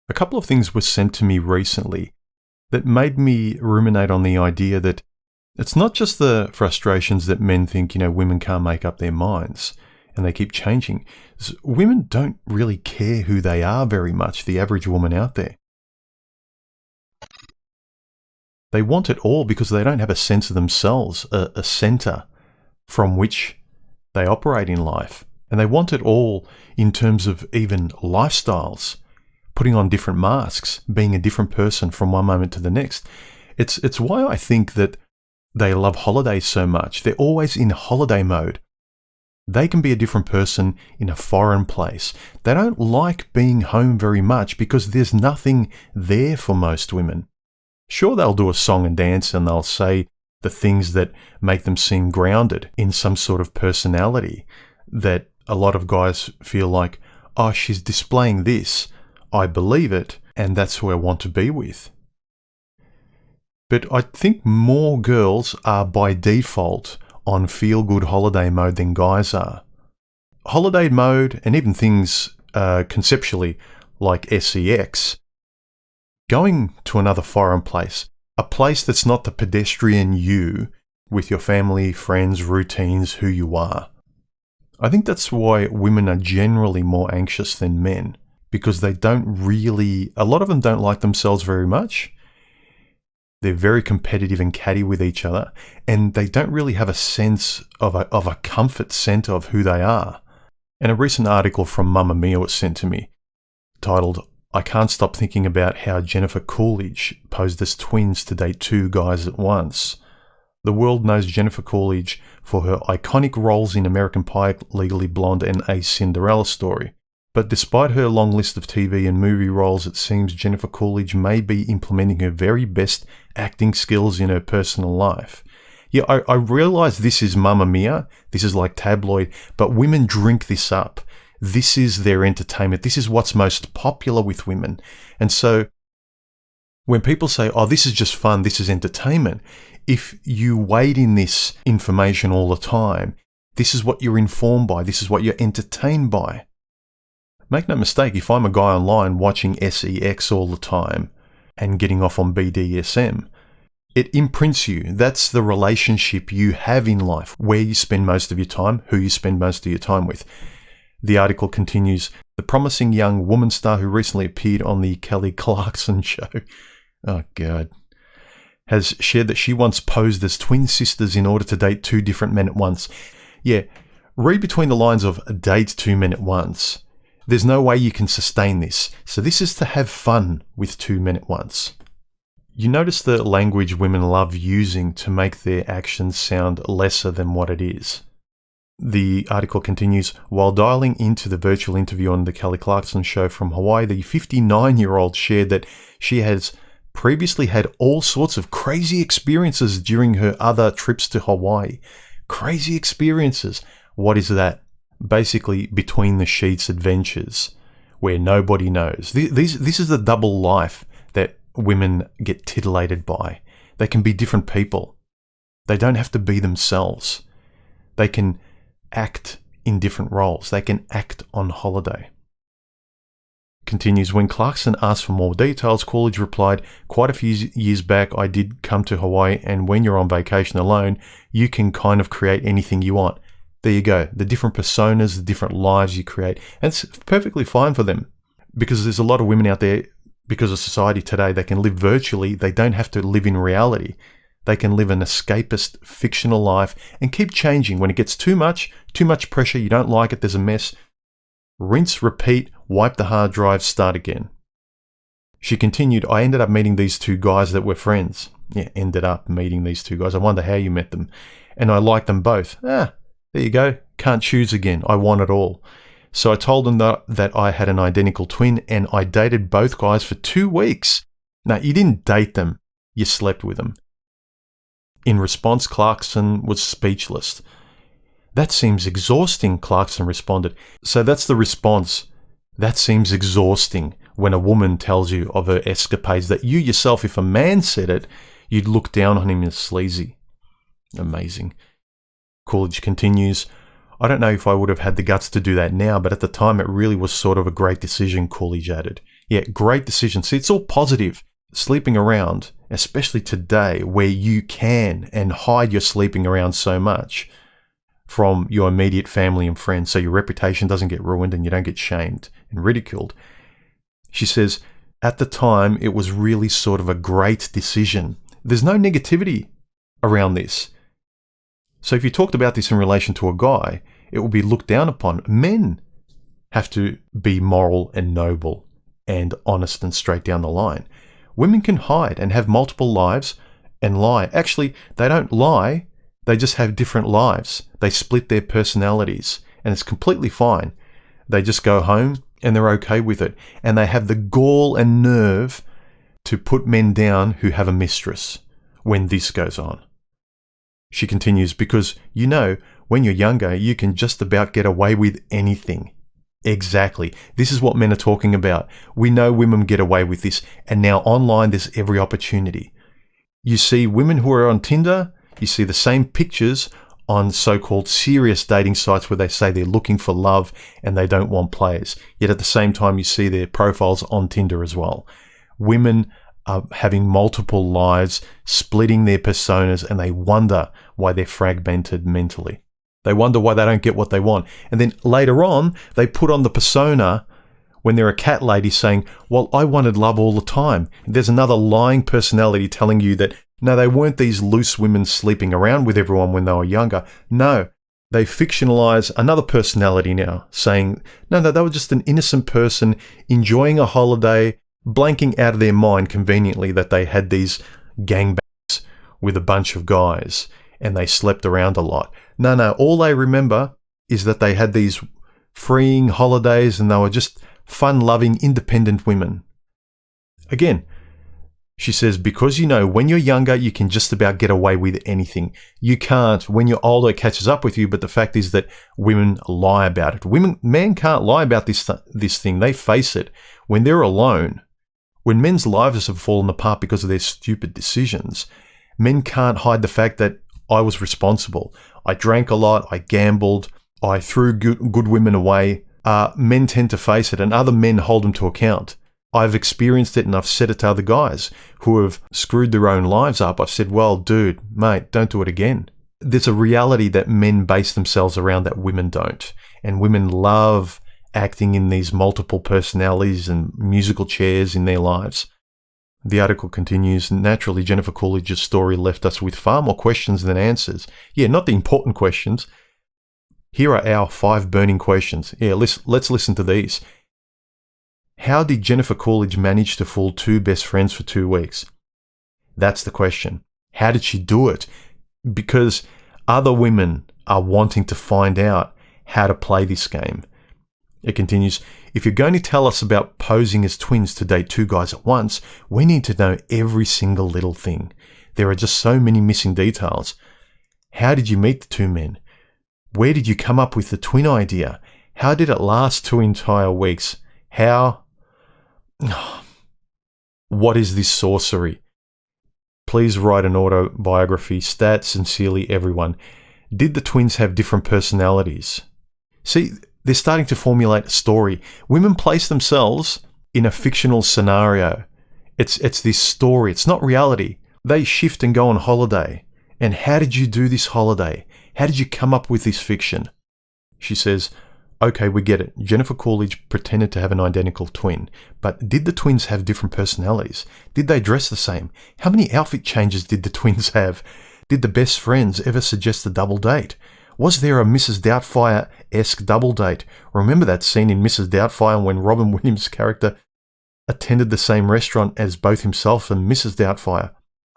A couple of things were sent to me recently that made me ruminate on the idea that it's not just the frustrations that men think, women can't make up their minds and they keep changing. Women don't really care who they are very much, the average woman out there. They want it all because they don't have a sense of themselves, a center from which they operate in life. And they want it all in terms of even lifestyles, putting on different masks, being a different person from one moment to the next. It's why I think that they love holidays so much. They're always in holiday mode. They can be a different person in a foreign place. They don't like being home very much because there's nothing there for most women. Sure, they'll do a song and dance and they'll say the things that make them seem grounded in some sort of personality that a lot of guys feel like, oh, she's displaying this, I believe it, and that's who I want to be with. But I think more girls are by default on feel-good holiday mode than guys are. Holiday mode, and even things conceptually like sex, going to another foreign place, a place that's not the pedestrian you with your family, friends, routines, who you are. I think that's why women are generally more anxious than men, because they don't really, a lot of them don't like themselves very much. They're very competitive and catty with each other, and they don't really have a sense of a comfort center of who they are. And a recent article from Mamamia was sent to me, titled, I can't stop thinking about how Jennifer Coolidge posed as twins to date two guys at once. The world knows Jennifer Coolidge for her iconic roles in American Pie, Legally Blonde, and A Cinderella Story. But despite her long list of TV and movie roles, it seems Jennifer Coolidge may be implementing her very best acting skills in her personal life. Yeah, I realize this is Mamma Mia, this is like tabloid, but women drink this up. This is their entertainment. This is what's most popular with women. And so when people say, oh, this is just fun, this is entertainment, if you wade in this information all the time, this is what you're informed by, this is what you're entertained by. Make no mistake, if I'm a guy online watching sex all the time and getting off on BDSM, it imprints you. That's the relationship you have in life, where you spend most of your time, who you spend most of your time with. The article continues, the promising young woman star who recently appeared on the Kelly Clarkson show, oh God, has shared that she once posed as twin sisters in order to date two different men at once. Yeah, read between the lines of date two men at once. There's no way you can sustain this. So this is to have fun with two men at once. You notice the language women love using to make their actions sound lesser than what it is. The article continues, while dialing into the virtual interview on the Kelly Clarkson show from Hawaii, the 59-year-old shared that she has previously had all sorts of crazy experiences during her other trips to Hawaii. Crazy experiences. What is that? Basically, between the sheets adventures where nobody knows. This is the double life that women get titillated by. They can be different people. They don't have to be themselves. They can act in different roles. They can act on holiday. Continues, when Clarkson asked for more details, Coolidge replied, quite a few years back I did come to Hawaii, and when you're on vacation alone, you can kind of create anything you want. There you go, the different personas, the different lives you create. And it's perfectly fine for them, because there's a lot of women out there, because of society today, they can live virtually. They don't have to live in reality. They can live an escapist, fictional life and keep changing. When it gets too much pressure, you don't like it, there's a mess. Rinse, repeat, wipe the hard drive, start again. She continued, I ended up meeting these two guys that were friends. Yeah, ended up meeting these two guys. I wonder how you met them. And I liked them both. There you go. Can't choose again. I want it all. So I told them that I had an identical twin, and I dated both guys for 2 weeks. Now, you didn't date them. You slept with them. In response, Clarkson was speechless. That seems exhausting, Clarkson responded. So that's the response. That seems exhausting when a woman tells you of her escapades that you yourself, if a man said it, you'd look down on him as sleazy. Amazing. Coolidge continues, I don't know if I would have had the guts to do that now, but at the time it really was sort of a great decision, Coolidge added. Yeah, great decision. See, it's all positive. Sleeping around, especially today, where you can and hide your sleeping around so much from your immediate family and friends so your reputation doesn't get ruined and you don't get shamed and ridiculed. She says, at the time, it was really sort of a great decision. There's no negativity around this. So if you talked about this in relation to a guy, it will be looked down upon. Men have to be moral and noble and honest and straight down the line. Women can hide and have multiple lives and lie. Actually, they don't lie. They just have different lives. They split their personalities, and it's completely fine. They just go home and they're okay with it. And they have the gall and nerve to put men down who have a mistress when this goes on. She continues, because you know, when you're younger, you can just about get away with anything. Exactly. This is what men are talking about. We know women get away with this, and now online there's every opportunity. You see women who are on Tinder, you see the same pictures on so-called serious dating sites where they say they're looking for love and they don't want players. Yet at the same time you see their profiles on Tinder as well. Women are having multiple lives, splitting their personas, and they wonder why they're fragmented mentally. They wonder why they don't get what they want. And then later on, they put on the persona when they're a cat lady saying, well, I wanted love all the time. And there's another lying personality telling you that, no, they weren't these loose women sleeping around with everyone when they were younger. No, they fictionalize another personality now, saying, no, they were just an innocent person enjoying a holiday, blanking out of their mind conveniently that they had these gangbangs with a bunch of guys and they slept around a lot. No, all they remember is that they had these freeing holidays and they were just fun-loving, independent women. Again, she says, because you know, when you're younger, you can just about get away with anything. You can't. When you're older, it catches up with you, but the fact is that women lie about it. Men can't lie about this thing. They face it. When they're alone, when men's lives have fallen apart because of their stupid decisions, men can't hide the fact that I was responsible. I drank a lot. I gambled. I threw good women away. Men tend to face it, and other men hold them to account. I've experienced it, and I've said it to other guys who have screwed their own lives up. I've said, well, dude, mate, don't do it again. There's a reality that men base themselves around that women don't. And women love acting in these multiple personalities and musical chairs in their lives. The article continues, naturally, Jennifer Coolidge's story left us with far more questions than answers. Yeah, not the important questions. Here are our 5 burning questions. Yeah, let's listen to these. How did Jennifer Coolidge manage to fool 2 best friends for 2 weeks? That's the question. How did she do it? Because other women are wanting to find out how to play this game. It continues, if you're going to tell us about posing as twins to date 2 guys at once, we need to know every single little thing. There are just so many missing details. How did you meet the 2 men? Where did you come up with the twin idea? How did it last 2 entire weeks? How? What is this sorcery? Please write an autobiography. Stat, sincerely, everyone. Did the twins have different personalities? See, they're starting to formulate a story. Women place themselves in a fictional scenario. It's this story. It's not reality. They shift and go on holiday. And how did you do this holiday? How did you come up with this fiction? She says, okay, we get it. Jennifer Coolidge pretended to have an identical twin. But did the twins have different personalities? Did they dress the same? How many outfit changes did the twins have? Did the best friends ever suggest a double date? Was there a Mrs. Doubtfire-esque double date? Remember that scene in Mrs. Doubtfire when Robin Williams' character attended the same restaurant as both himself and Mrs. Doubtfire?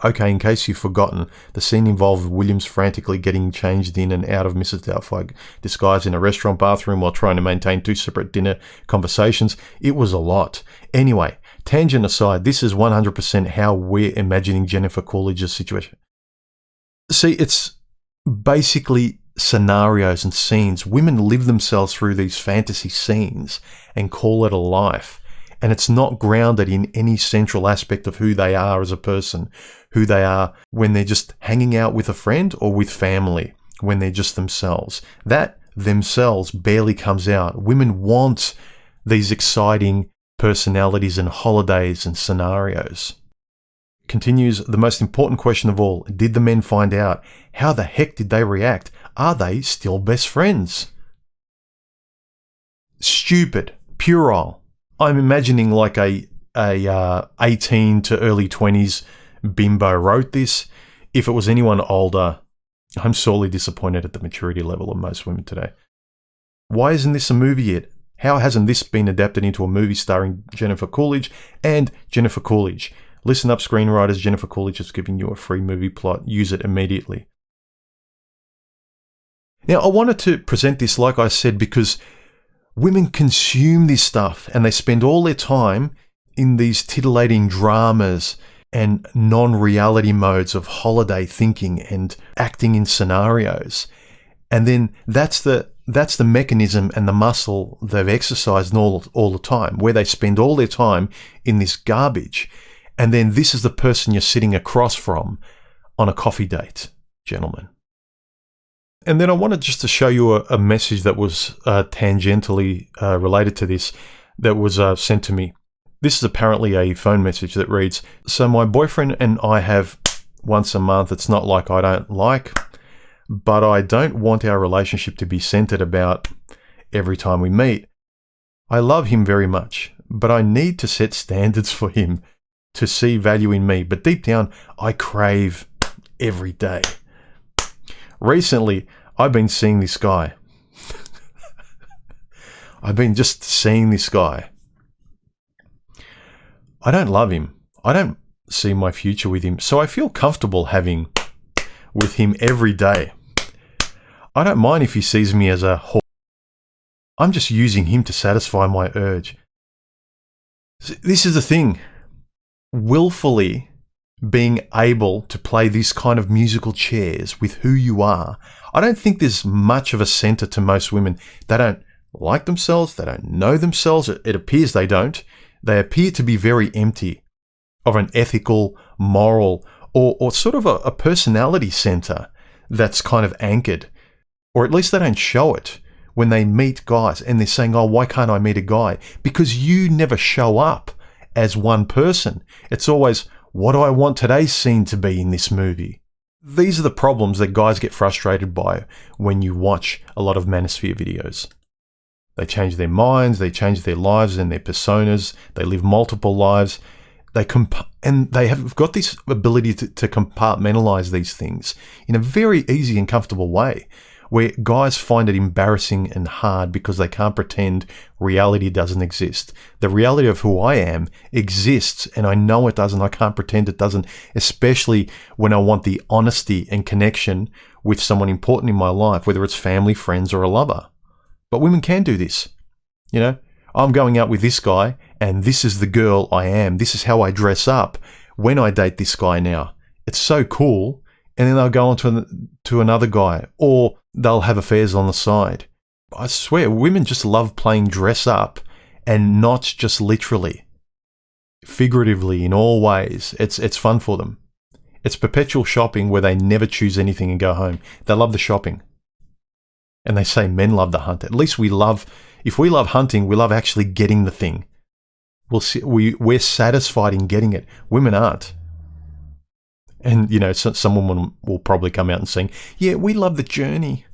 Okay, in case you've forgotten, the scene involved Williams frantically getting changed in and out of Mrs. Doubtfire, disguised in a restaurant bathroom while trying to maintain 2 separate dinner conversations. It was a lot. Anyway, tangent aside, this is 100% how we're imagining Jennifer Coolidge's situation. See, it's basically scenarios and scenes. Women live themselves through these fantasy scenes and call it a life. And it's not grounded in any central aspect of who they are as a person, who they are when they're just hanging out with a friend or with family, when they're just themselves. That themselves barely comes out. Women want these exciting personalities and holidays and scenarios. Continues, the most important question of all, did the men find out? How the heck did they react? Are they still best friends? Stupid, puerile. I'm imagining like a 18 to early 20s bimbo wrote this. If it was anyone older, I'm sorely disappointed at the maturity level of most women today. Why isn't this a movie yet? How hasn't this been adapted into a movie starring Jennifer Coolidge and Jennifer Coolidge? Listen up, screenwriters. Jennifer Coolidge is giving you a free movie plot. Use it immediately. Now, I wanted to present this, like I said, because women consume this stuff and they spend all their time in these titillating dramas and non-reality modes of holiday thinking and acting in scenarios. And then that's the mechanism and the muscle they've exercised all the time, where they spend all their time in this garbage. And then this is the person you're sitting across from on a coffee date, gentlemen. And then I wanted just to show you a message that was tangentially related to this that was sent to me. This is apparently a phone message that reads, "So my boyfriend and I have once a month. It's not like I don't like, but I don't want our relationship to be centered about every time we meet. I love him very much, but I need to set standards for him to see value in me. But deep down, I crave every day. Recently, I've been seeing this guy. I've been just seeing this guy. I don't love him. I don't see my future with him, so I feel comfortable having with him every day. I don't mind if he sees me as a whore. I'm just using him to satisfy my urge." This is the thing. Willfully being able to play this kind of musical chairs with who you are, I don't think there's much of a center to most women. They don't like themselves. They don't know themselves. It appears they don't. They appear to be very empty of an ethical, moral, or sort of a personality center that's kind of anchored. Or at least they don't show it when they meet guys and they're saying, "Oh, why can't I meet a guy?" Because you never show up as one person. It's always, what do I want today's scene to be in this movie? These are the problems that guys get frustrated by when you watch a lot of Manosphere videos. They change their minds, they change their lives and their personas, they live multiple lives, and they have got this ability to compartmentalize these things in a very easy and comfortable way, where guys find it embarrassing and hard because they can't pretend reality doesn't exist. The reality of who I am exists, and I know it doesn't. I can't pretend it doesn't, especially when I want the honesty and connection with someone important in my life, whether it's family, friends, or a lover. But women can do this. You know, I'm going out with this guy, and this is the girl I am. This is how I dress up when I date this guy now. It's so cool. And then they'll go on to another guy, or they'll have affairs on the side. I swear, women just love playing dress up, and not just literally. Figuratively, in all ways. It's fun for them. It's perpetual shopping where they never choose anything and go home. They love the shopping. And they say men love the hunt. At least if we love hunting, we love actually getting the thing. We're satisfied in getting it. Women aren't. And, you know, some women will probably come out and sing, "Yeah, we love the journey."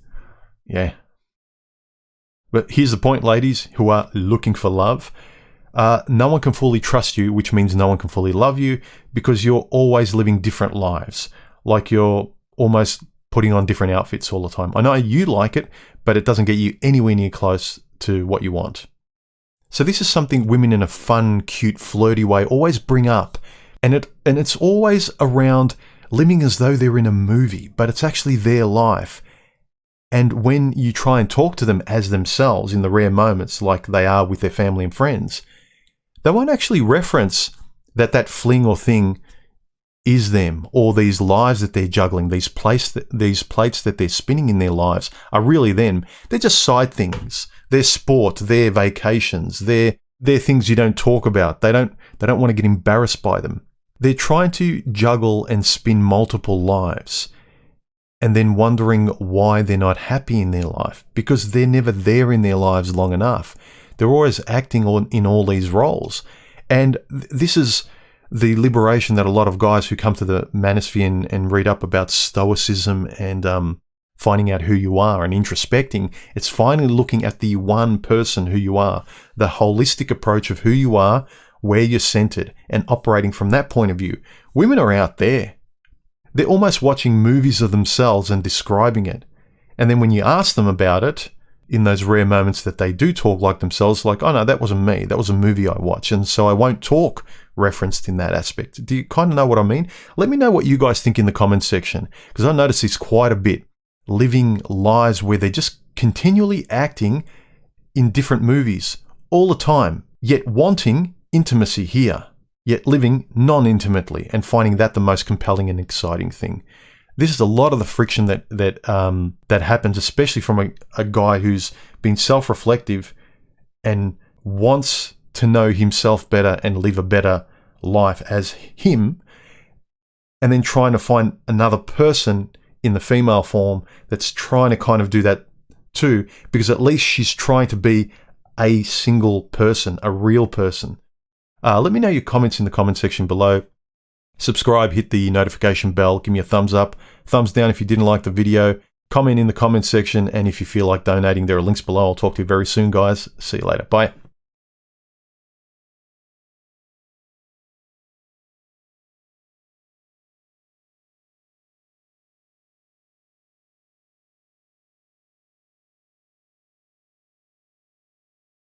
Yeah. But here's the point, ladies who are looking for love. No one can fully trust you, which means no one can fully love you, because you're always living different lives. Like you're almost putting on different outfits all the time. I know you like it, but it doesn't get you anywhere near close to what you want. So this is something women in a fun, cute, flirty way always bring up. And it's always around living as though they're in a movie, but it's actually their life. And when you try and talk to them as themselves in the rare moments like they are with their family and friends, they won't actually reference that fling or thing is them, or these lives that they're juggling, these plates that they're spinning in their lives are really them. They're just side things. They're sport, they're vacations, they're things you don't talk about. They don't want to get embarrassed by them. They're trying to juggle and spin multiple lives, and then wondering why they're not happy in their life, because they're never there in their lives long enough They're always acting in all these roles. And this is the liberation that a lot of guys who come to the manosphere and read up about stoicism and finding out who you are and introspecting, it's finally looking at the one person who you are, the holistic approach of who you are, where you're centered, and operating from that point of view. Women are out there. They're almost watching movies of themselves and describing it. And then when you ask them about it, in those rare moments that they do talk like themselves, like, oh no, that wasn't me, that was a movie I watched, and so I won't talk referenced in that aspect. Do you kind of know what I mean? Let me know what you guys think in the comments section, because I notice this quite a bit. Living lives where they're just continually acting in different movies all the time, yet wanting intimacy here, yet living non-intimately and finding that the most compelling and exciting thing. This is a lot of the friction that happens, especially from a guy who's been self-reflective and wants to know himself better and live a better life as him, and then trying to find another person in the female form that's trying to kind of do that too, because at least she's trying to be a single person, a real person. Let me know your comments in the comment section below. Subscribe, hit the notification bell, give me a thumbs up, thumbs down if you didn't like the video, comment in the comments section, and if you feel like donating, there are links below. I'll talk to you very soon, guys. See you later. Bye.